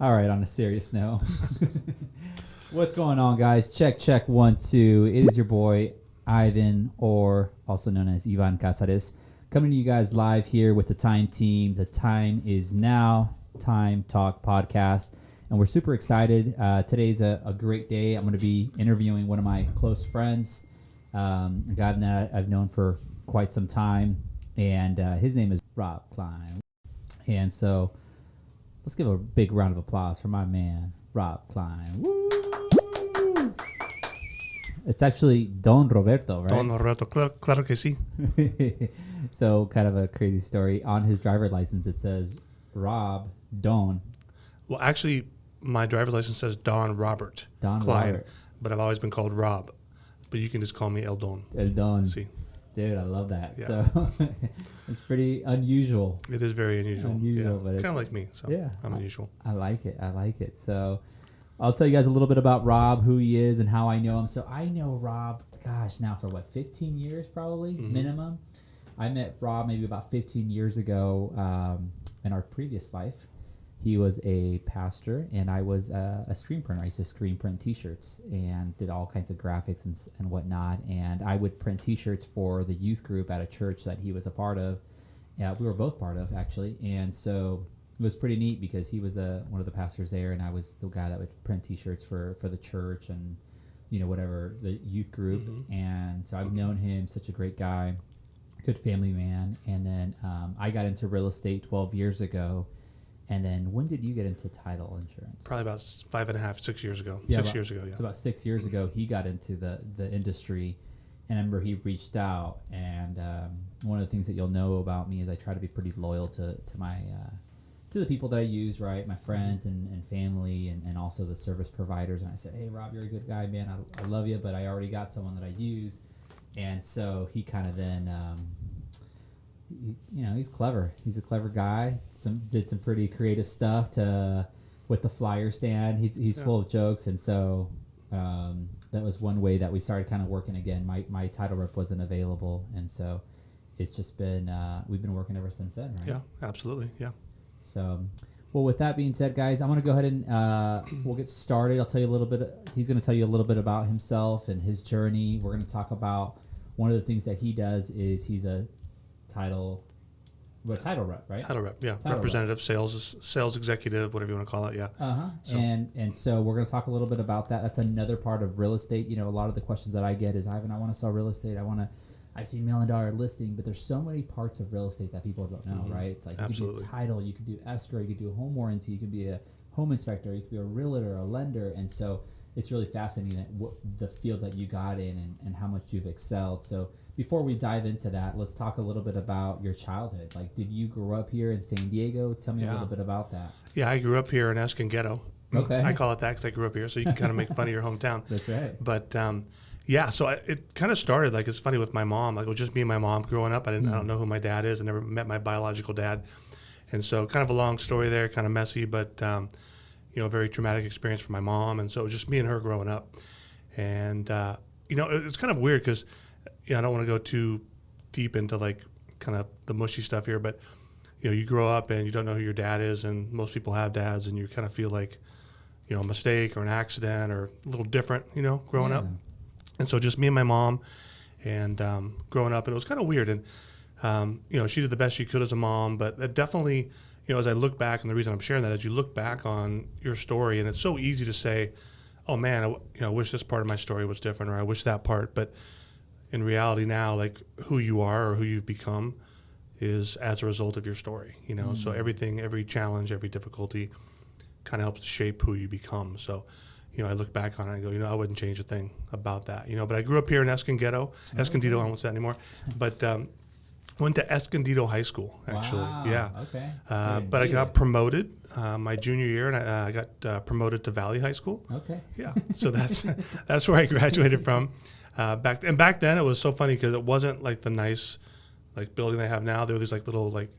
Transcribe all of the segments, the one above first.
All right, on a serious note. What's going on, guys? Check, check, 1, 2. It is your boy, Ivan, or also known as Ivan Cazarez, coming to you guys live here with the Time Team. The time is now, Time Talk Podcast, and we're super excited. Today's a great day. I'm going to be interviewing one of my close friends, a guy that I've known for quite some time, and his name is Rob Klein. And so let's give a big round of applause for my man, Rob Klein. Woo! It's actually Don Roberto, right? Don Roberto, claro que sí. So kind of a crazy story. On his driver's license, it says Rob Don. Well, actually, my driver's license says Don Robert Don Klein, Robert. but I've always been called Rob. But you can just call me El Don. El Don. See, Dude, I love that. Yeah. So it's pretty unusual. it is very unusual. But Kind of like me, so yeah, I'm unusual. I like it. I like it. So I'll tell you guys a little bit about Rob, who he is, and how I know him. So I know Rob, gosh, now for what, 15 years probably, minimum. I met Rob maybe about 15 years ago in our previous life. He was a pastor, and I was a screen printer. I used to screen print T-shirts and did all kinds of graphics and whatnot. And I would print T-shirts for the youth group at a church that he was a part of. Yeah, we were both part of, actually. And so it was pretty neat because he was one of the pastors there, and I was the guy that would print T-shirts for the church and, you know, whatever, the youth group. And so I've known him, such a great guy, good family man. And then I got into real estate 12 years ago. And then when did you get into title insurance? Probably about 5.5, 6 years ago. Yeah, 6 years ago, yeah. So about 6 years ago, he got into the industry. And I remember he reached out. And one of the things that you'll know about me is I try to be pretty loyal to my to the people that I use, right? My friends and family and also the service providers. And I said, hey, Rob, you're a good guy, man. I love you, but I already got someone that I use. And so he kind of then... you know, he's clever. He's a clever guy. Did some pretty creative stuff with the flyer stand. He's full of jokes, and so that was one way that we started kind of working again. My title rep wasn't available, and so it's just been we've been working ever since then, right? Yeah, absolutely, yeah. So, well, with that being said, guys, I'm going to go ahead and we'll get started. I'll tell you a little bit. He's going to tell you a little bit about himself and his journey. We're going to talk about one of the things that he does is he's a title rep, right? Title rep, yeah. Title Representative, sales executive, whatever you want to call it, yeah. So. And so we're going to talk a little bit about that. That's another part of real estate. You know, a lot of the questions that I get is, Ivan, I want to sell real estate. I see $1 million listing, but there's so many parts of real estate that people don't know, right? It's like you can do title, you can do escrow, you can do home warranty, you can be a home inspector, you can be a realtor, a lender, and so it's really fascinating that the field that you got in and how much you've excelled. So before we dive into that, let's talk a little bit about your childhood. Like, did you grow up here in San Diego? Tell me a little bit about that. Yeah, I grew up here in Escon Ghetto. Okay. I call it that because I grew up here, so you can kind of make fun of your hometown. That's right. But yeah, so it kind of started, like, it's funny with my mom. Like, it was just me and my mom growing up. I don't know who my dad is. I never met my biological dad. And so kind of a long story there, kind of messy, but, you know, very traumatic experience for my mom. And so it was just me and her growing up. And, you know, it's kind of weird because, you know, I don't want to go too deep into, like, kind of the mushy stuff here, but, you know, you grow up and you don't know who your dad is, and most people have dads, and you kind of feel like, you know, a mistake or an accident or a little different, you know, growing up. And so just me and my mom and growing up, and it was kind of weird. And, you know, she did the best she could as a mom, but it definitely, you know, as I look back, and the reason I'm sharing that is you look back on your story, and it's so easy to say, oh, man, I wish this part of my story was different, or I wish that part. But in reality now, like, who you are or who you've become is as a result of your story, you know. So everything, every challenge, every difficulty kind of helps to shape who you become. So, you know, I look back on it and I go, you know, I wouldn't change a thing about that, you know. But I grew up here in Escondido. Escondido, I won't say that anymore. But went to Escondido High School, actually. Wow. Yeah. Okay. But I got promoted my junior year, and I got promoted to Valley High School. Okay. Yeah. So that's where I graduated from. Back then, it was so funny because it wasn't like the nice, like, building they have now. There were these like little like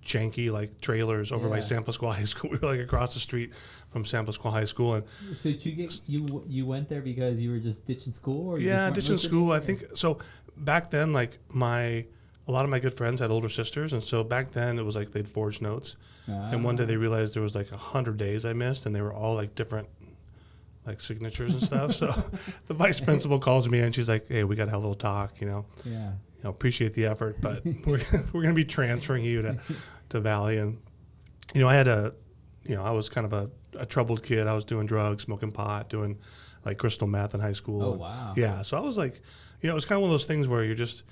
janky like trailers over by San Pasqual High School. We were like across the street from San Pasqual High School. And so did you went there because you were just ditching school, or ditching school. I think so. Back then, like, my a lot of my good friends had older sisters, and so back then it was like they'd forge notes. And one day they realized there was like 100 days I missed, and they were all like different like signatures and stuff. So the vice principal calls me and she's like, "Hey, we got to have a little talk, you know. Yeah. Appreciate the effort, but we're going to be transferring you to Valley." And I was kind of a troubled kid. I was doing drugs, smoking pot, doing like crystal meth in high school. Oh, wow. Yeah, so I was like, it was kind of one of those things where you're just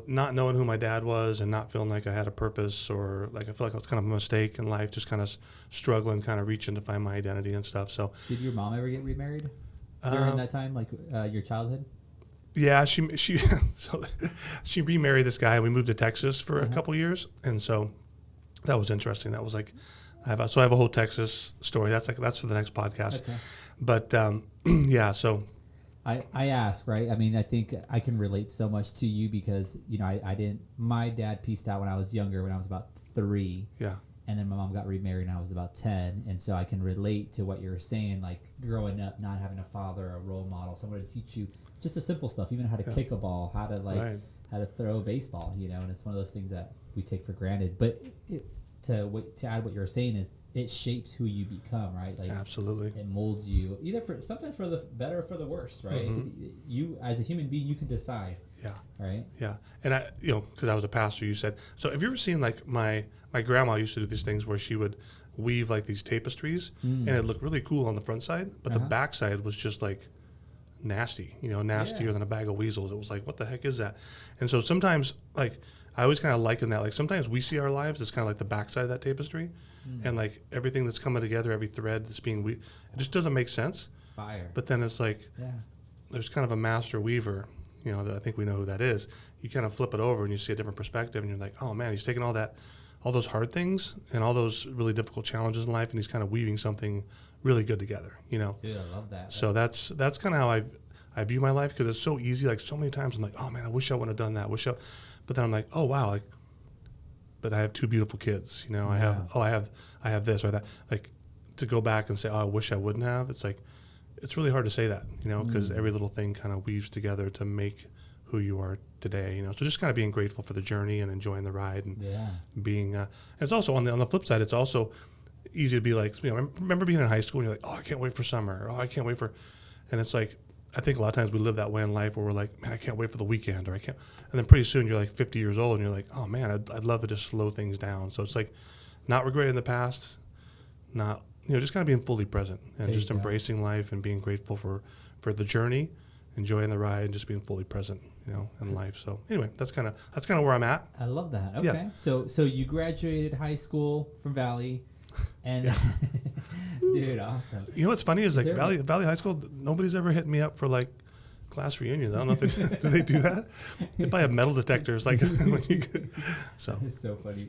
not knowing who my dad was and not feeling like I had a purpose, or like I feel like that's kind of a mistake in life, just kind of struggling, kind of reaching to find my identity and stuff. So did your mom ever get remarried during that time, like your childhood? Yeah, she so she remarried this guy, and we moved to Texas for a couple years, and so that was interesting. That was like, I have a whole Texas story. That's for the next podcast. Okay. But yeah, so I ask, right? I mean, I think I can relate so much to you because my dad pieced out when I was younger, when I was about 3. Yeah. And then my mom got remarried when I was about 10. And so I can relate to what you're saying, like growing up, not having a father, a role model, someone to teach you just the simple stuff, even how to kick a ball, how to how to throw a baseball, and it's one of those things that we take for granted. But to add what you're saying is it shapes who you become, right? Like absolutely, it molds you sometimes for the better or for the worse, right? Mm-hmm. You as a human being, you can decide. Yeah. Right. Yeah. And I, because I was a pastor, you said, so have you ever seen like my grandma used to do these things where she would weave like these tapestries and it looked really cool on the front side, but the back side was just like nasty, nastier than a bag of weasels. It was like, what the heck is that? And so sometimes, like, I always kind of liken that. Like, sometimes we see our lives as kind of like the backside of that tapestry, and like everything that's coming together, every thread that's being it just doesn't make sense. Fire. But then it's like, there's kind of a master weaver, that I think we know who that is. You kind of flip it over and you see a different perspective, and you're like, oh man, he's taking all those hard things and all those really difficult challenges in life, and he's kind of weaving something really good together, Dude, I love that. So that's kind of how I view my life, because it's so easy. Like, so many times I'm like, oh man, I wish I would have done that. But then I'm like, oh wow, like, but I have 2 beautiful kids. I have this or that. Like, to go back and say, oh, I wish I wouldn't have. It's like, it's really hard to say that, because every little thing kind of weaves together to make who you are today. So just kind of being grateful for the journey and enjoying the ride, and being. It's also on the flip side. It's also easy to be like, remember being in high school and you're like, oh, I can't wait for summer. Oh, I can't wait for, and it's like, I think a lot of times we live that way in life where we're like, man, I can't wait for the weekend, or I can't. And then pretty soon you're like 50 years old and you're like, oh man, I'd love to just slow things down. So it's like not regretting the past, not, just kind of being fully present and just embracing life and being grateful for the journey, enjoying the ride, and just being fully present, in life. So anyway, that's kind of where I'm at. I love that. Okay. Yeah. So you graduated high school from Valley. And dude, awesome. What's funny is like Valley High School, nobody's ever hit me up for like class reunions. I don't know if do they do that? They probably have metal detectors like when you so. It's so funny.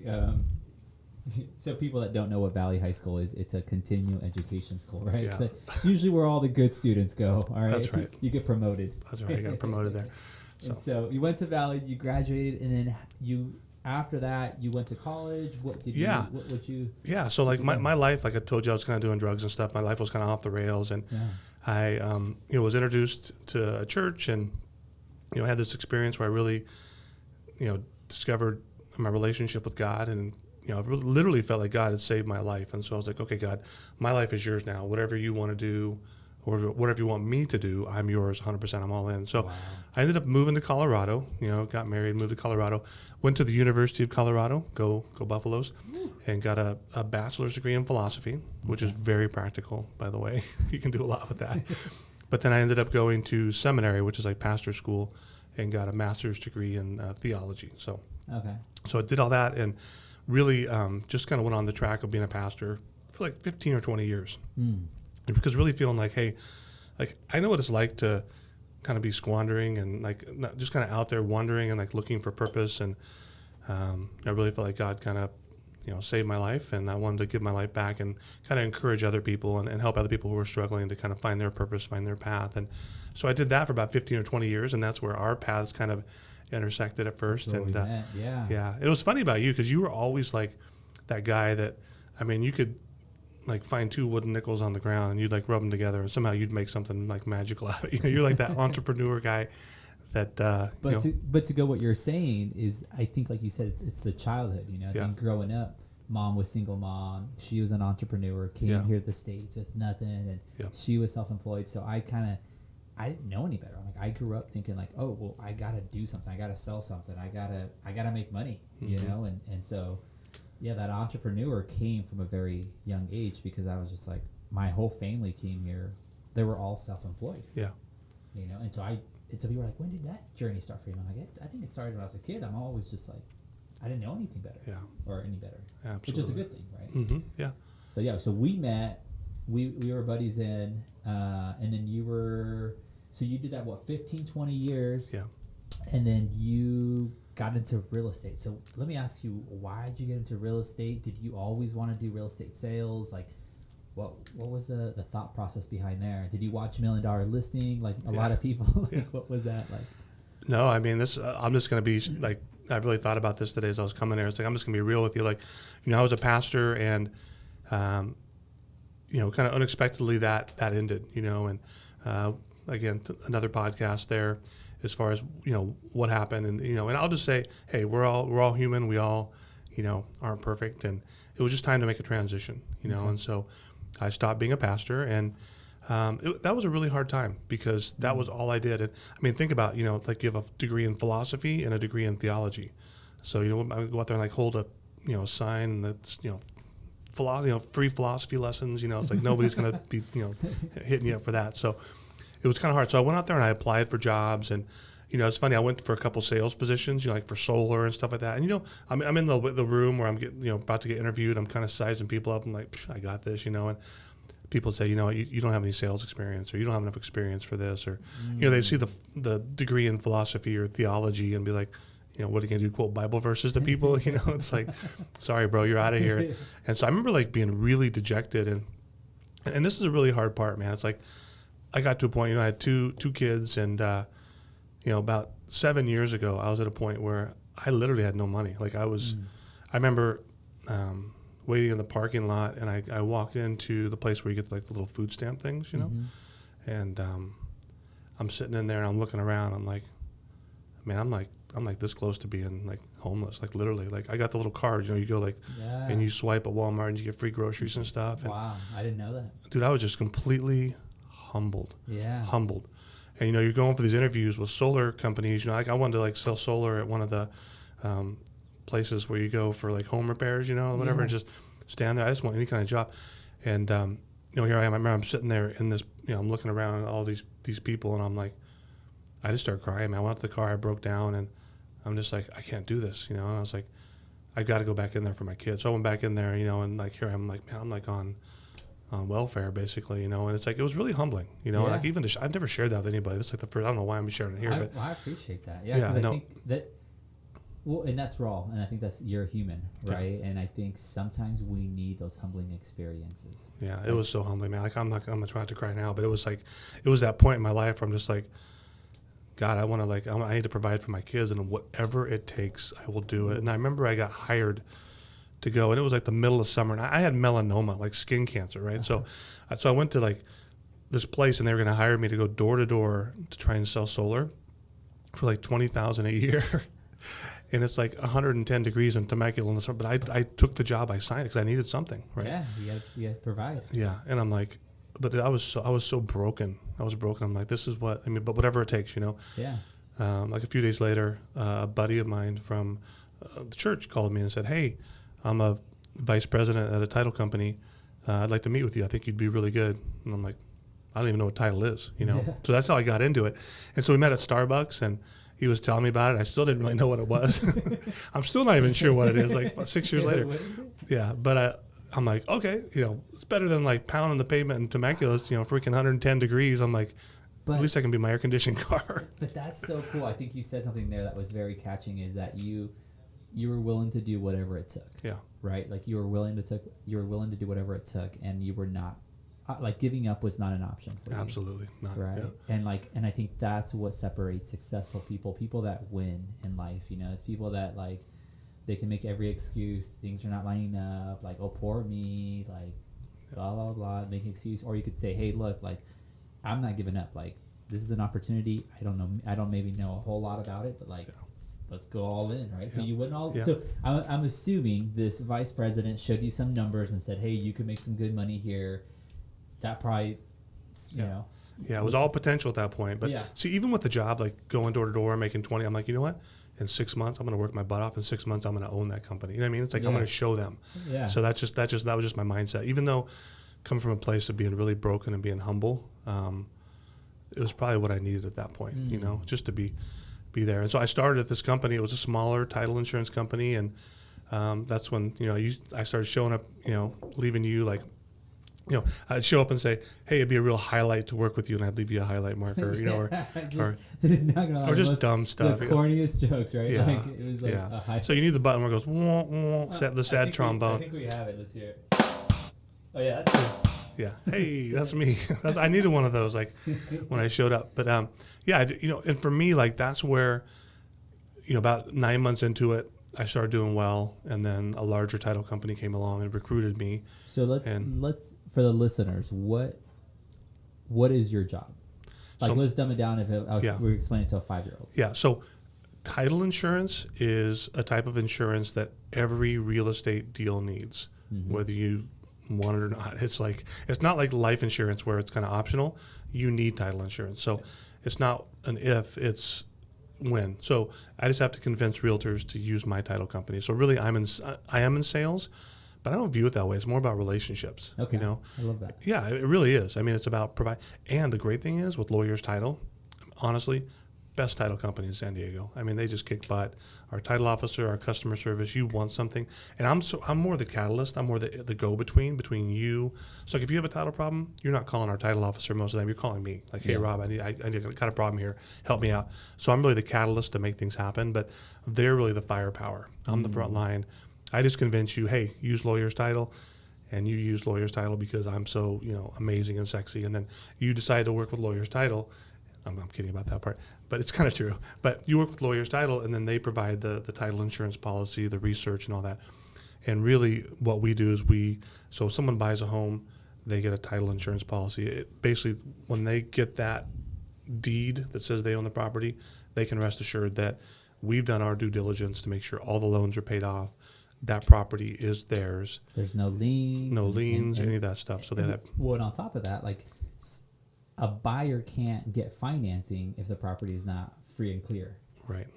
So people that don't know what Valley High School is, it's a continuing education school, right? Yeah. So it's usually where all the good students go. All right. That's right. You get promoted. That's right. I got promoted there. And so you went to Valley, you graduated, and then after that, you went to college. What did you? What would you? Yeah. So like my life, like I told you, I was kind of doing drugs and stuff. My life was kind of off the rails, and I was introduced to a church, and I had this experience where I really discovered my relationship with God, and I literally felt like God had saved my life. And so I was like, okay, God, my life is yours now. Whatever you want to do, or whatever you want me to do, I'm yours 100%. I'm all in. So I ended up moving to Colorado, got married, moved to Colorado, went to the University of Colorado, go Buffaloes, and got a bachelor's degree in philosophy, which is very practical, by the way. You can do a lot with that. But then I ended up going to seminary, which is like pastor school, and got a master's degree in theology. So I did all that, and really just kind of went on the track of being a pastor for like 15 or 20 years. Because really feeling like, hey, like I know what it's like to kind of be squandering and like just kind of out there wandering and like looking for purpose. And I really felt like God kind of, saved my life, and I wanted to give my life back and kind of encourage other people and help other people who are struggling to kind of find their purpose, find their path. And so I did that for about 15 or 20 years, and that's where our paths kind of intersected at first. And it was funny about you because you were always like that guy that, I mean, you could like find 2 wooden nickels on the ground and you'd like rub them together and somehow you'd make something like magical out of it. You're like that entrepreneur guy that But to go what you're saying is, I think like you said, it's the childhood. I think growing up, mom was single mom. She was an entrepreneur. Came here to the States with nothing, and she was self-employed. So I didn't know any better. I grew up thinking like, oh well, I gotta do something. I gotta sell something. I gotta make money. And so that entrepreneur came from a very young age, because I was just like, my whole family came here. They were all self-employed. Yeah. And so people were like, when did that journey start for you? I'm like, I think it started when I was a kid. I'm always just like, I didn't know anything better. Yeah. Or any better. Absolutely. Which is a good thing, right? Mm-hmm. Yeah. So we met. We were buddies then, and then you did that 15, 20 years. Yeah. And then you got into real estate. So let me ask you, why did you get into real estate? Did you always want to do real estate sales? Like, what was the thought process behind there? Did you watch $1 Million Listing like a lot of people? What was that like? No, I mean, this. I'm just going to be like, I really thought about this today as I was coming there. It's like, I'm just going to be real with you. Like, I was a pastor, and kind of unexpectedly that ended. And again, another podcast there, as far as what happened, and I'll just say, hey, we're all human. We all aren't perfect, and it was just time to make a transition. And so I stopped being a pastor, and that was a really hard time, because that was all I did. And I mean, think about, like you have a degree in philosophy and a degree in theology. So, I would go out there and like hold a, sign that's, free philosophy lessons, it's like nobody's going to be, hitting you up for that. So it was kind of hard. So I went out there and I applied for jobs, and, it's funny. I went for a couple sales positions, like for solar and stuff like that. And, I'm in the room where I'm getting, about to get interviewed. I'm kind of sizing people up. I'm like, I got this, and people say, you don't have any sales experience, or you don't have enough experience for this, or, they see the degree in philosophy or theology and be like, what are you going to do, quote Bible verses to people? It's like, sorry, bro, you're out of here. And so I remember like being really dejected. And this is a really hard part, man. It's like, I got to a point, I had two kids, and, about 7 years ago, I was at a point where I literally had no money. Like I remember, waiting in the parking lot, and I walked into the place where you get like the little food stamp things, and I'm sitting in there and I'm looking around. I'm like, man, I'm like this close to being like homeless, like literally. Like I got the little cards, you go like, and you swipe at Walmart and you get free groceries and stuff. And, wow, I didn't know that. Dude, I was just completely humbled. Yeah. Humbled. And you're going for these interviews with solar companies. Like I wanted to like sell solar at one of the places where you go for like home repairs, whatever, and just stand there. I just want any kind of job. And here I am. I remember I'm sitting there in this, I'm looking around at all these people, and I'm like, I just started crying, man. I went up to the car, I broke down, and I'm just like, I can't do this, And I was like, I got to go back in there for my kids. So I went back in there, and like here I'm like, man, I'm like on welfare basically, and it's like, it was really humbling, like even I've never shared that with anybody. That's like the first, I don't know why I'm sharing it here, but I appreciate that. Because I think that, well, and that's raw, and I think that's, you're human, right? And I think sometimes we need those humbling experiences. Yeah, it was so humbling, man. Like I'm gonna try not to cry now, but it was like, it was that point in my life where I'm just like, God, I need to provide for my kids, and whatever it takes, I will do it. And I remember I got hired to go, and it was like the middle of summer, and I had melanoma, like skin cancer, right? So I went to like this place, and they were going to hire me to go door to door to try and sell solar for like $20,000 a year. And it's like 110 degrees in Temecula in the summer, but I took the job, I signed it because I needed something, right? Yeah, you got to provide. Yeah, and I'm like, but I was so broken. I was broken. I'm like, this is what, but whatever it takes, Yeah. Like a few days later, a buddy of mine from the church called me and said, hey, I'm a vice president at a title company. I'd like to meet with you. I think you'd be really good. And I'm like, I don't even know what title is, Yeah. So that's how I got into it. And so we met at Starbucks, and he was telling me about it. I still didn't really know what it was. I'm still not even sure what it is, like 6 years later. Yeah, but I'm like, okay, it's better than like pounding the pavement in Temecula, freaking 110 degrees. I'm like, at least I can be my air-conditioned car. But that's so cool. I think you said something there that was very catching, is that you were willing to do whatever it took. Yeah. Right? Like you were willing to do whatever it took, and you were not, like giving up was not an option for you. Absolutely not. Right. Yeah. And I think that's what separates successful people that win in life. It's people that like, they can make every excuse, things are not lining up, like, oh, poor me, like, blah, blah, blah, make an excuse. Or you could say, hey, look, like, I'm not giving up. Like, this is an opportunity. I don't maybe know a whole lot about it, but like, let's go all in, right? So you went all. So I'm assuming this vice president showed you some numbers and said, hey, you can make some good money here. That probably, you know. Yeah, it was all potential at that point. But see, even with the job, like going door to door, making 20, I'm like, you know what? In 6 months, I'm going to work my butt off. In 6 months, I'm going to own that company. You know what I mean? It's like I'm going to show them. Yeah. So that was just my mindset. Even though coming from a place of being really broken and being humble, it was probably what I needed at that point. You know, just to be there. And so I started at this company. It was a smaller title insurance company, and that's when I started showing up. Leaving you like. I'd show up and say, "Hey, it'd be a real highlight to work with you," and I'd leave you a highlight marker, or just dumb stuff. The corniest jokes, right? Yeah, like, it was like a high. So you need the button where it goes, wah, wah, the sad trombone. I think we have it. Let's hear it. Oh yeah, that's it. Yeah. Hey, that's me. I needed one of those, like when I showed up. But and for me, like that's where, about 9 months into it, I started doing well, and then a larger title company came along and recruited me. So let's for the listeners, what is your job? Like, let's dumb it down. We're explaining to a 5-year-old. Yeah. So title insurance is a type of insurance that every real estate deal needs, whether you want it or not. It's not like life insurance where it's kind of optional. You need title insurance. So it's not an if, it's when. So I just have to convince realtors to use my title company. So really I am in sales, but I don't view it that way. It's more about relationships. Okay. I love that. Yeah, it really is. I mean, it's about provide. And the great thing is with Lawyers Title, honestly, best title company in San Diego. I mean, they just kick butt. Our title officer, our customer service, you want something. And I'm more the catalyst. I'm more the go-between between you. So like if you have a title problem, you're not calling our title officer most of the time. You're calling me. Like, hey, Rob, I got a problem here. Help me out. So I'm really the catalyst to make things happen, but they're really the firepower. I'm the front line. I just convince you, hey, use Lawyers Title. And you use Lawyers Title because I'm so, amazing and sexy. And then you decide to work with Lawyers Title. I'm kidding about that part, but it's kind of true. But you work with Lawyers Title, and then they provide the title insurance policy, the research, and all that. And really, what we do is so if someone buys a home, they get a title insurance policy. It basically, when they get that deed that says they own the property, they can rest assured that we've done our due diligence to make sure all the loans are paid off. That property is theirs. There's no liens. Any of that stuff. So and on top of that, like, a buyer can't get financing if the property is not free and clear.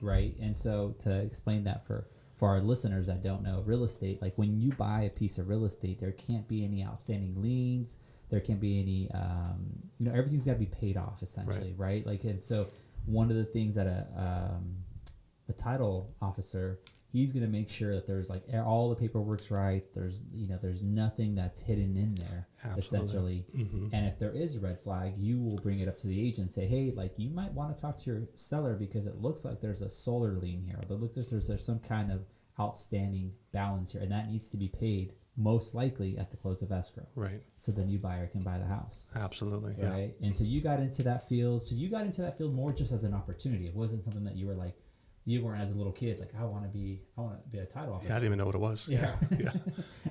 Right. And so to explain that for our listeners that don't know real estate, like when you buy a piece of real estate, there can't be any outstanding liens. There can't be any, everything's got to be paid off essentially. Right. Like, and so one of the things that a title officer, he's going to make sure that there's like all the paperwork's right. There's nothing that's hidden in there. Absolutely. Essentially. And if there is a red flag, you will bring it up to the agent and say, hey, like you might want to talk to your seller because it looks like there's a solar lien here. Or there's some kind of outstanding balance here, and that needs to be paid most likely at the close of escrow. Right. So the new buyer can buy the house. Absolutely. Right. Yeah. And so you got into that field. So you got into that field more just as an opportunity. It wasn't something that you were like, you weren't as a little kid like I want to be a title officer. Yeah, I didn't even know what it was. Yeah.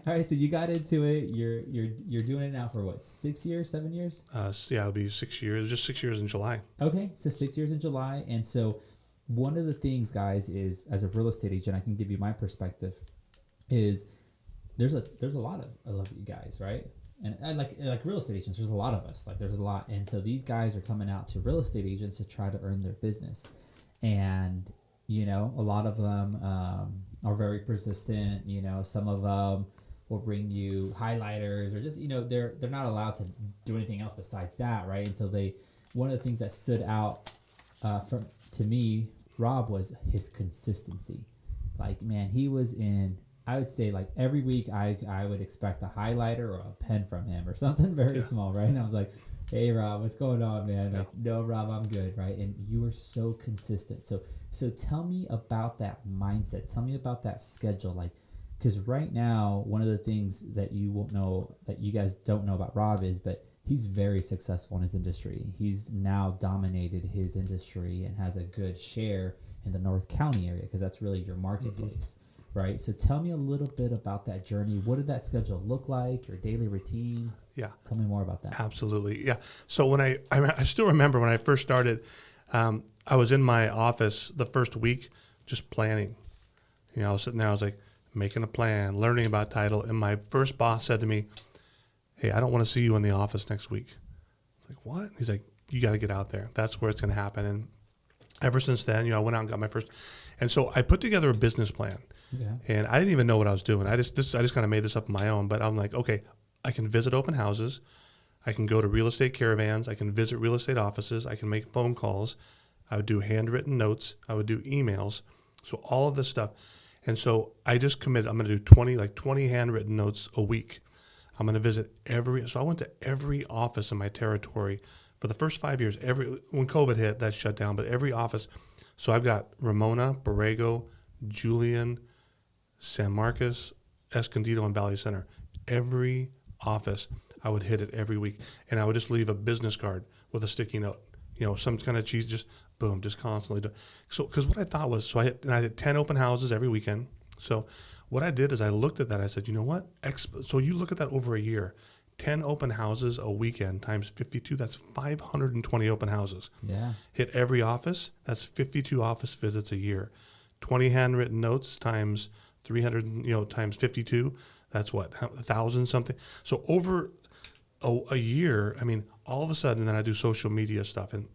All right, so you got into it. You're doing it now for what, 6 years, 7 years? It'll be 6 years. Just 6 years in July. Okay, so 6 years in July, and so one of the things, guys, is as a real estate agent, I can give you my perspective. Is there's a lot of I love you guys, right? And like real estate agents, there's a lot of us. Like there's a lot, and so these guys are coming out to real estate agents to try to earn their business, and a lot of them are very persistent. Some of them will bring you highlighters or just, they're not allowed to do anything else besides that, right? And so one of the things that stood out to me, Rob, was his consistency. Like, man, he was I would say like every week I would expect a highlighter or a pen from him or something very small, right? And I was like, hey, Rob, what's going on, man? Like, no, Rob, I'm good, right? And you were so consistent. So tell me about that mindset. Tell me about that schedule. Like, because right now, one of the things that you won't know, that you guys don't know about Rob but he's very successful in his industry. He's now dominated his industry and has a good share in the North County area because that's really your marketplace. right? So tell me a little bit about that journey. What did that schedule look like? Your daily routine? Yeah. Tell me more about that. Absolutely. Yeah. So when I still remember when I first started, I was in my office the first week just planning. I was sitting there, I was like making a plan, learning about title. And my first boss said to me, "Hey, I don't want to see you in the office next week." I was like, "What?" He's like, "You got to get out there. That's where it's going to happen." And ever since then, I went out and got my first. And so I put together a business plan. Yeah. And I didn't even know what I was doing. I just kind of made this up on my own. But I'm like, okay, I can visit open houses. I can go to real estate caravans. I can visit real estate offices. I can make phone calls. I would do handwritten notes. I would do emails. So all of this stuff. And so I just committed, I'm going to do 20 handwritten notes a week. I'm going to visit so I went to every office in my territory for the first 5 years. When COVID hit, that shut down, but every office. So I've got Ramona, Borrego, Julian, San Marcos, Escondido, and Valley Center. Every office, I would hit it every week. And I would just leave a business card with a sticky note, some kind of cheese, just boom, just constantly. So, because what I thought was, I did 10 open houses every weekend. So what I did is I looked at that. I said, you know what? So you look at that over a year, 10 open houses a weekend times 52, that's 520 open houses. Yeah. Hit every office, that's 52 office visits a year. 20 handwritten notes times 300, times 52, that's what, 1,000 something. So over a year, all of a sudden, then I do social media stuff. And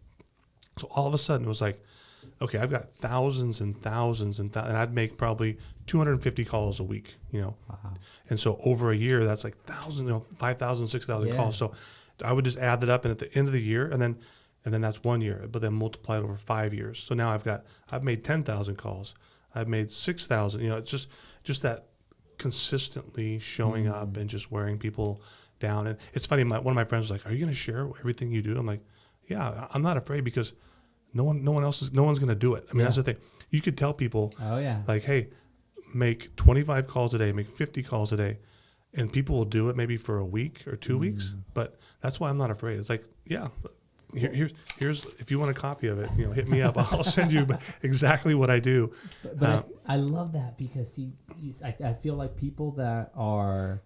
so all of a sudden it was like, okay, I've got thousands and thousands and I'd make probably 250 calls a week, Wow. And so over a year, that's like 5,000, 6,000 calls. So I would just add that up, and at the end of the year, and then that's 1 year, but then multiply it over 5 years. So now I've made 10,000 calls. I've made 6,000. It's just that consistently showing up and just wearing people down. And it's funny, one of my friends was like, "Are you going to share everything you do?" I'm like, "Yeah, I'm not afraid, because no one's going to do it." That's the thing. You could tell people, Oh yeah. like, "Hey, make 25 calls a day, make 50 calls a day," and people will do it maybe for a week or 2 weeks. But that's why I'm not afraid. It's like, yeah, here's if you want a copy of it, hit me up. I'll send you exactly what I do. But I love that, because I feel like people that are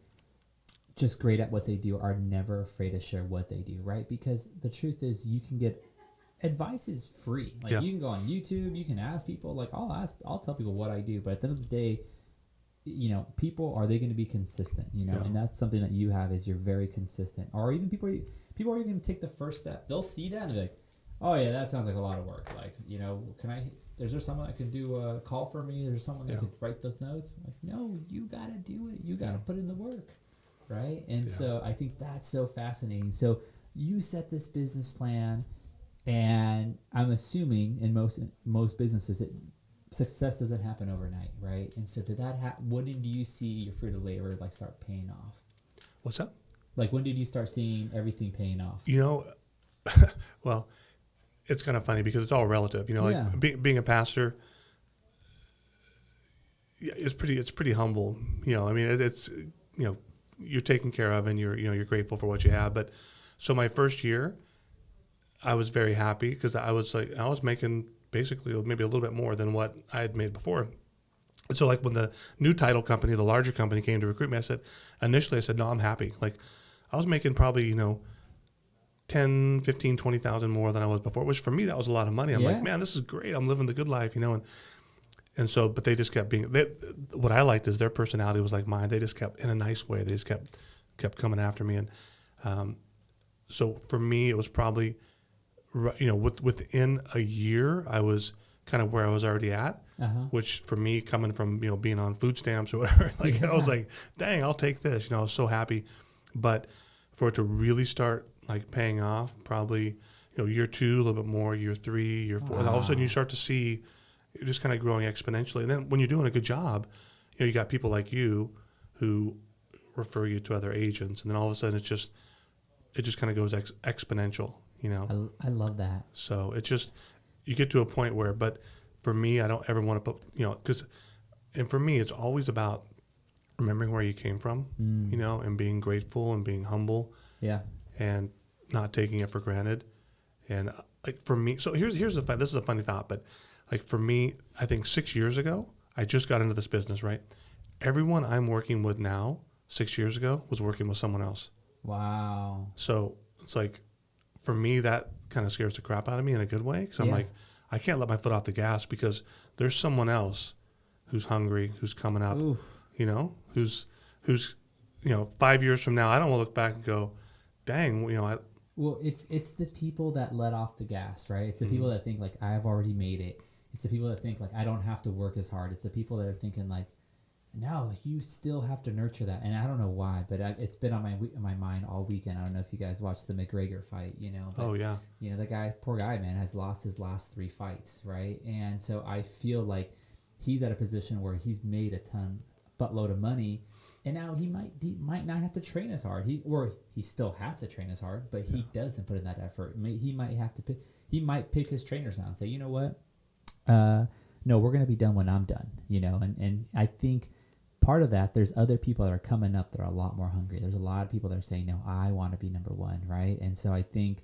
just great at what they do are never afraid to share what they do, right? Because the truth is, you can get advice is free. Like, you can go on YouTube, you can ask people. Like, I'll tell people what I do, but at the end of the day, people, are they going to be consistent? And that's something that you have, is you're very consistent. Or even people are even take the first step. They'll see that and be like, "Oh yeah, that sounds like a lot of work. Like, is there someone that can do a call for me? Is there someone that could write those notes?" Like, no, you got to do it. You got to put in the work, right? And so I think that's so fascinating. So you set this business plan, and I'm assuming in most businesses, success doesn't happen overnight, right? And so did that when did you see your fruit of labor start paying off? What's that? Like, when did you start seeing everything paying off? Well, it's kind of funny, because it's all relative. Being a pastor, it's pretty humble. It's you're taken care of, and you're grateful for what you have. But so my first year, I was very happy, because I was making basically maybe a little bit more than what I had made before. And so when the new title company, the larger company, came to recruit me, initially I said, no, I'm happy. I was making probably, 10, 15, 20,000 more than I was before, which for me, that was a lot of money. I'm like, man, this is great. I'm living the good life, and so, but they just kept what I liked is their personality was like mine. They just kept, in a nice way, they just kept coming after me. And so for me, it was probably, within a year, I was kind of where I was already at, which for me, coming from, being on food stamps or whatever, I was like, dang, I'll take this. I was so happy. But for it to really start paying off, probably, year 2, a little bit more, year 3, year 4, and all of a sudden you start to see you're just kind of growing exponentially. And then when you're doing a good job, you got people like you who refer you to other agents, and then all of a sudden it just kind of goes exponential. I love that. So it's just, you get to a point where, but for me, I don't ever want to put, and for me, it's always about remembering where you came from, and being grateful and being humble. Yeah. And not taking it for granted. And for me, so this is a funny thought, but for me, I think 6 years ago, I just got into this business, right? Everyone I'm working with now, 6 years ago, was working with someone else. Wow. So it's like, for me, that kind of scares the crap out of me in a good way. Because I'm like, I can't let my foot off the gas because there's someone else who's hungry, who's coming up, Oof. who's 5 years from now, I don't want to look back and go, dang, Well, it's the people that let off the gas, right? It's the people that think like I've already made it. It's the people that think like I don't have to work as hard. It's the people that are thinking like, no, like you still have to nurture that. And I don't know why, but it's been on my mind all weekend. I don't know if you guys watched the McGregor fight, But, oh yeah, the poor guy, man, has lost his last 3 fights, right? And so I feel like he's at a position where he's made a buttload of money. And now he might not have to train as hard. He still has to train as hard, but he doesn't put in that effort. He might have to pick. He might pick his trainers now and say, you know what? No, we're gonna be done when I'm done. And I think part of that, there's other people that are coming up that are a lot more hungry. There's a lot of people that are saying, no, I want to be number one, right? And so I think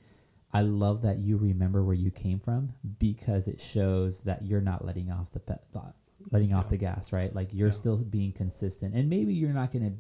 I love that you remember where you came from because it shows that you're not letting off the gas, right? Like you're still being consistent, and maybe you're not going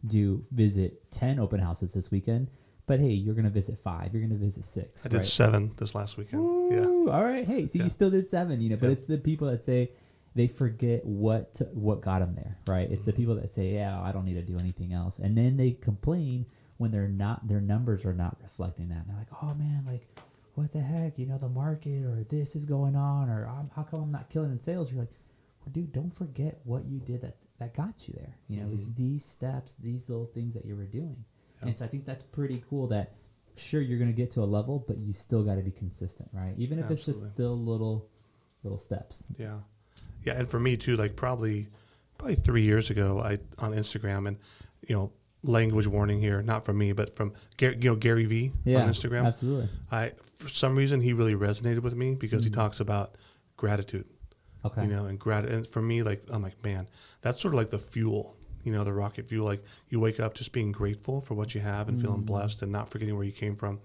to visit 10 open houses this weekend, but hey, you're going to visit 5, you're going to visit 6. I did 7 this last weekend. Ooh, all right. Hey, so you still did 7, but it's the people that say they forget what got them there, right? It's the people that say, yeah, I don't need to do anything else. And then they complain when their numbers are not reflecting that. And they're like, oh man, like what the heck, the market or this is going on, or how come I'm not killing in sales? You're like, dude, don't forget what you did that got you there. It was these steps, these little things that you were doing. Yeah. And so I think that's pretty cool that sure you're going to get to a level, but you still got to be consistent, right? Even if it's just still little steps. Yeah. Yeah. And for me too, like probably 3 years ago, on Instagram, and, language warning here, not from me, but from Gary V on Instagram. Absolutely. For some reason, he really resonated with me because he talks about gratitude. Okay. And for me, like, I'm like, man, that's sort of like the fuel, the rocket fuel. Like you wake up just being grateful for what you have and feeling blessed and not forgetting where you came from,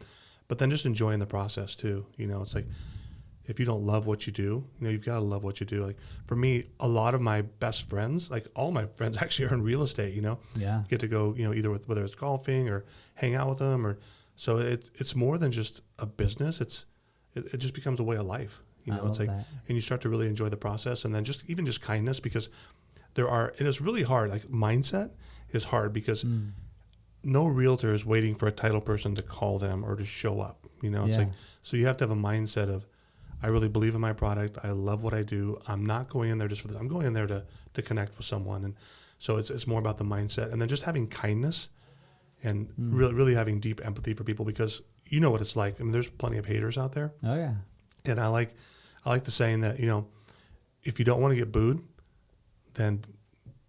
but then just enjoying the process too. It's like, if you don't love what you do, you've got to love what you do. Like for me, a lot of my best friends, like all my friends actually are in real estate, get to go, either whether it's golfing or hang out with them so it's more than just a business. It just becomes a way of life. It's like, and you start to really enjoy the process, and then just kindness, because it is really hard. Like mindset is hard because no realtor is waiting for a title person to call them or to show up. It's like, so you have to have a mindset of, I really believe in my product. I love what I do. I'm not going in there just for this. I'm going in there to connect with someone. And so it's more about the mindset, and then just having kindness and really, really having deep empathy for people, because you know what it's like. I mean, there's plenty of haters out there. Oh yeah. And I like the saying that, if you don't want to get booed, then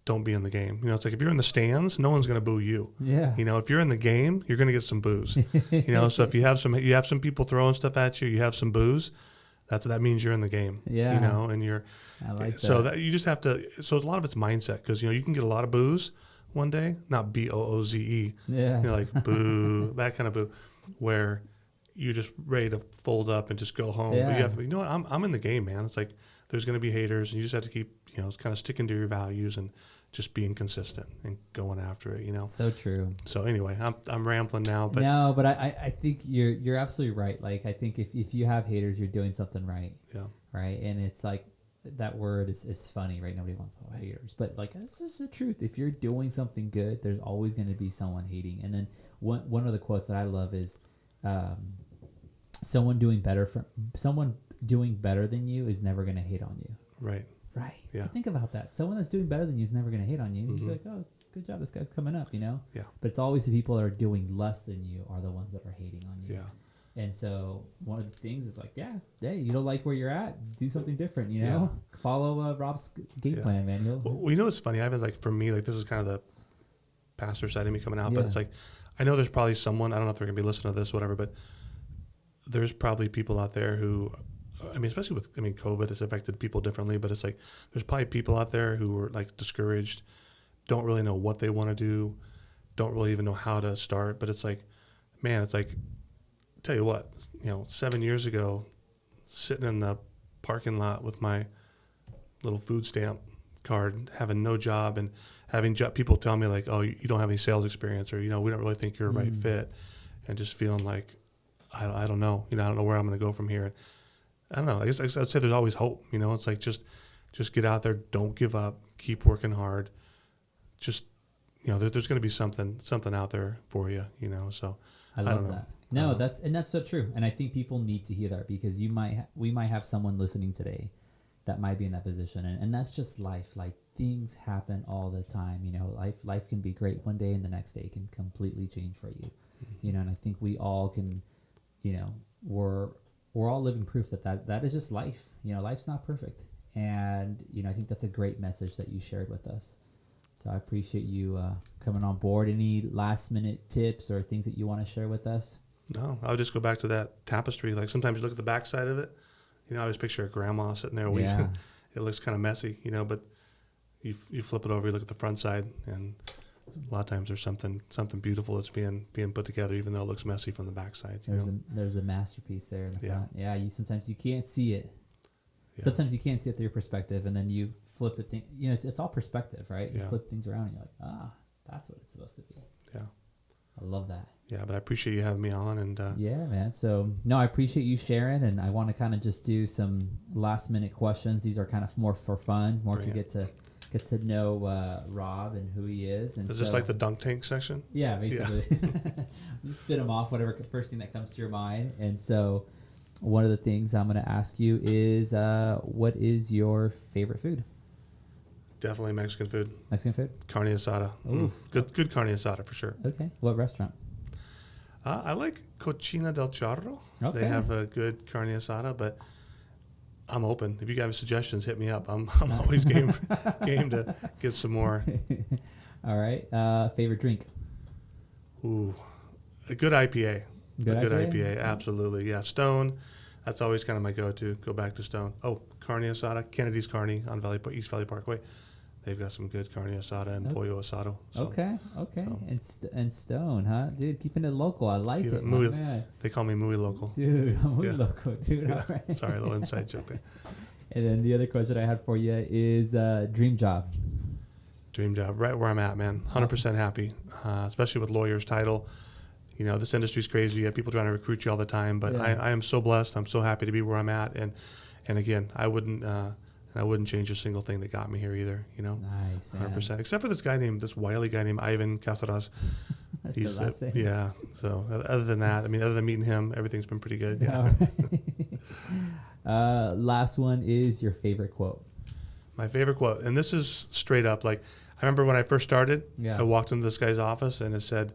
don't be in the game. It's like if you're in the stands, no one's going to boo you. Yeah. If you're in the game, you're going to get some boos. So if you have some people throwing stuff at you, you have some boos, that means you're in the game. Yeah. And you're. I like that. So that you just have to. So a lot of it's mindset, because you can get a lot of boos one day, not BOOZE. Yeah. Like boo, that kind of boo, where you're just ready to fold up and just go home. Yeah. But you have to, I'm in the game, man. It's like there's going to be haters, and you just have to keep, kind of sticking to your values and just being consistent and going after it. So true. So anyway, I'm rambling now, but no, but I think you're absolutely right. Like I think if you have haters, you're doing something right. Yeah. Right. And it's like that word is funny, right? Nobody wants haters, but like it's just the truth. If you're doing something good, there's always going to be someone hating. And then one of the quotes that I love is, someone doing better than you is never going to hate on you. Right. Right. Yeah. So think about that. Someone that's doing better than you is never going to hate on you. You're like, oh, good job. This guy's coming up, Yeah. But it's always the people that are doing less than you are the ones that are hating on you. Yeah. And so one of the things is like, hey, you don't like where you're at, do something different, Yeah. Follow Rob's game plan, man. Well, it's funny. Ivan, like for me, like this is kind of the pastor side of me coming out, but it's like, I know there's probably someone, I don't know if they're going to be listening to this, whatever, but there's probably people out there who, especially with, COVID has affected people differently, but it's like, there's probably people out there who are like discouraged, don't really know what they want to do, don't really even know how to start. But it's like, man, tell you what, 7 years ago, sitting in the parking lot with my little food stamp card, having no job, and having people tell me like, oh, you don't have any sales experience, or we don't really think you're a right fit, and just feeling like I don't know, I don't know where I'm going to go from here. I don't know. I guess I'd say there's always hope. It's like just get out there, don't give up, keep working hard. Just there's going to be something out there for you. So I love that. No, that's so true, and I think people need to hear that, because we might have someone listening today that might be in that position, and that's just life. Like, things happen all the time. Life can be great one day, and the next day can completely change for you. And I think we all can, we're all living proof that is just life. Life's not perfect, and I think that's a great message that you shared with us. So I appreciate you coming on board. Any last minute tips or things that you want to share with us? No, I would just go back to that tapestry. Like, sometimes you look at the back side of it. I always picture a grandma sitting there weaving. Yeah. It looks kind of messy, but you flip it over, you look at the front side, and a lot of times there's something beautiful that's being put together, even though it looks messy from the back side. There's a masterpiece there in the front. Yeah, sometimes you can't see it. Yeah. Sometimes you can't see it through your perspective, and then you flip the thing. It's all perspective, right? You flip things around, and you're like, that's what it's supposed to be. Yeah. I love that. Yeah, but I appreciate you having me on. And yeah, man. So, no, I appreciate you sharing, and I want to kind of just do some last minute questions. These are kind of more for fun, to get to know Rob and who he is. And is this like the dunk tank section? Yeah, basically. Yeah. You spit them off, whatever first thing that comes to your mind. And so, one of the things I'm going to ask you is, what is your favorite food? Definitely Mexican food. Mexican food? Carne asada. Good carne asada for sure. Okay. What restaurant? I like Cocina del Charro. Okay. They have a good carne asada, but I'm open. If you got any suggestions, hit me up. I'm always game to get some more. All right. Favorite drink? Ooh, a good IPA. Good IPA, absolutely. Yeah, Stone. That's always kind of my go-to. Go back to Stone. Oh, carne asada, Kennedy's Carne on East Valley Parkway. They've got some good carne asada and pollo asado. So, okay. So. And Stone, huh? Dude, keeping it local. I like it. They call me muy local. Dude, I'm muy local, dude. Yeah. All right. Sorry, a little inside joke there. And then the other question I had for you is dream job. Dream job, right where I'm at, man. 100% happy, especially with lawyer's title. This industry's crazy. You have people trying to recruit you all the time, but I am so blessed. I'm so happy to be where I'm at. And again, I wouldn't change a single thing that got me here either. Nice, 100%. Except for this wily guy named Ivan Cazarez. He's yeah. So other than that, other than meeting him, everything's been pretty good. Yeah. Last one is your favorite quote. My favorite quote, and this is straight up. Like, I remember when I first started, I walked into this guy's office and it said,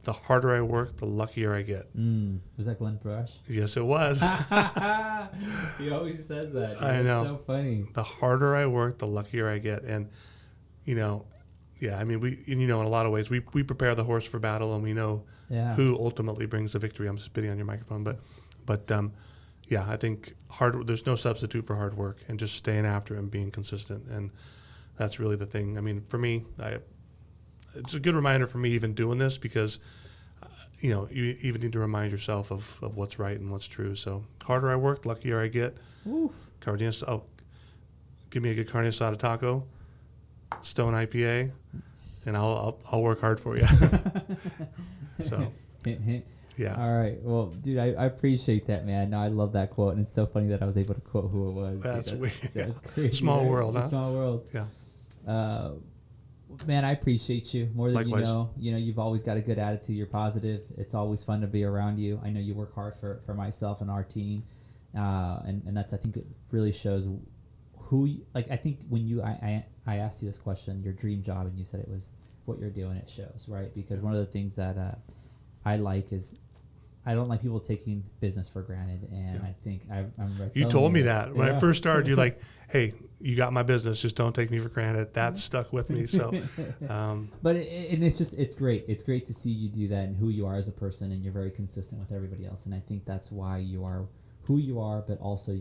"The harder I work, the luckier I get." Was that Glenn Brush? Yes, it was. He always says that. Dude. I know. It's so funny. The harder I work, the luckier I get. And, we, in a lot of ways, we prepare the horse for battle, and we know who ultimately brings the victory. I'm spitting on your microphone. But I think there's no substitute for hard work and just staying after it and being consistent. And that's really the thing. For me, it's a good reminder for me even doing this, because you even need to remind yourself of what's right and what's true. So harder I work, luckier I get. Oof. Give me a good carne asada taco, Stone IPA, and I'll work hard for you. So hint, hint. Yeah. All right. Well, dude, I appreciate that, man. No, I love that quote, and it's so funny that I was able to quote who it was. That's weird. That's crazy. Small world, huh? Small world. Yeah. Man, I appreciate you more than Likewise. you know. You've always got a good attitude. You're positive. It's always fun to be around you. I know you work hard for myself and our team, and that's, I think it really shows who. I think when I asked you this question, your dream job, and you said it was what you're doing. It shows, right? Because one of the things that I like is, I don't like people taking business for granted, and I think I'm right. You told me that when I first started. You're like, "Hey, you got my business. Just don't take me for granted." That stuck with me. So, but it's great. It's great to see you do that and who you are as a person, and you're very consistent with everybody else. And I think that's why you are who you are, but also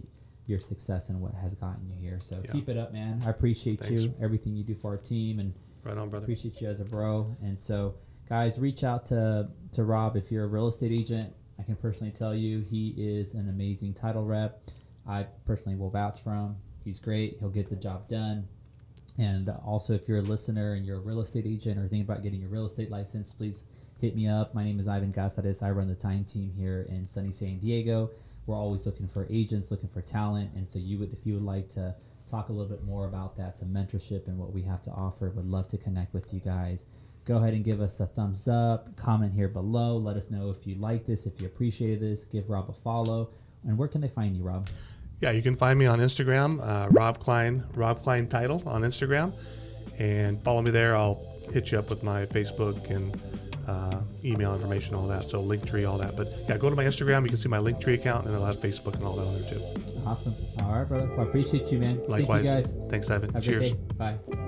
your success and what has gotten you here. So keep it up, man. I appreciate you, everything you do for our team, and right on, brother. Appreciate you as a bro. And so, guys, reach out to Rob if you're a real estate agent. I can personally tell you he is an amazing title rep. I personally will vouch for him. He's great. He'll get the job done. And also, if you're a listener and you're a real estate agent or thinking about getting your real estate license, please hit me up. My name is Ivan Cazarez. I run the time team here in sunny San Diego. We're always looking for agents, looking for talent. And so if you would like to talk a little bit more about that, some mentorship and what we have to offer, would love to connect with you guys. Go ahead and give us a thumbs up, comment here below. Let us know if you like this, if you appreciated this. Give Rob a follow. And where can they find you, Rob? Yeah, you can find me on Instagram, Rob Klein Title on Instagram, and follow me there. I'll hit you up with my Facebook and email information, all that. So Linktree, all that. But yeah, go to my Instagram. You can see my Linktree account, and I'll have Facebook and all that on there too. Awesome. All right, brother. Well, I appreciate you, man. Likewise. Thank you, guys. Thanks, Ivan. Have a Cheers. good day. Bye.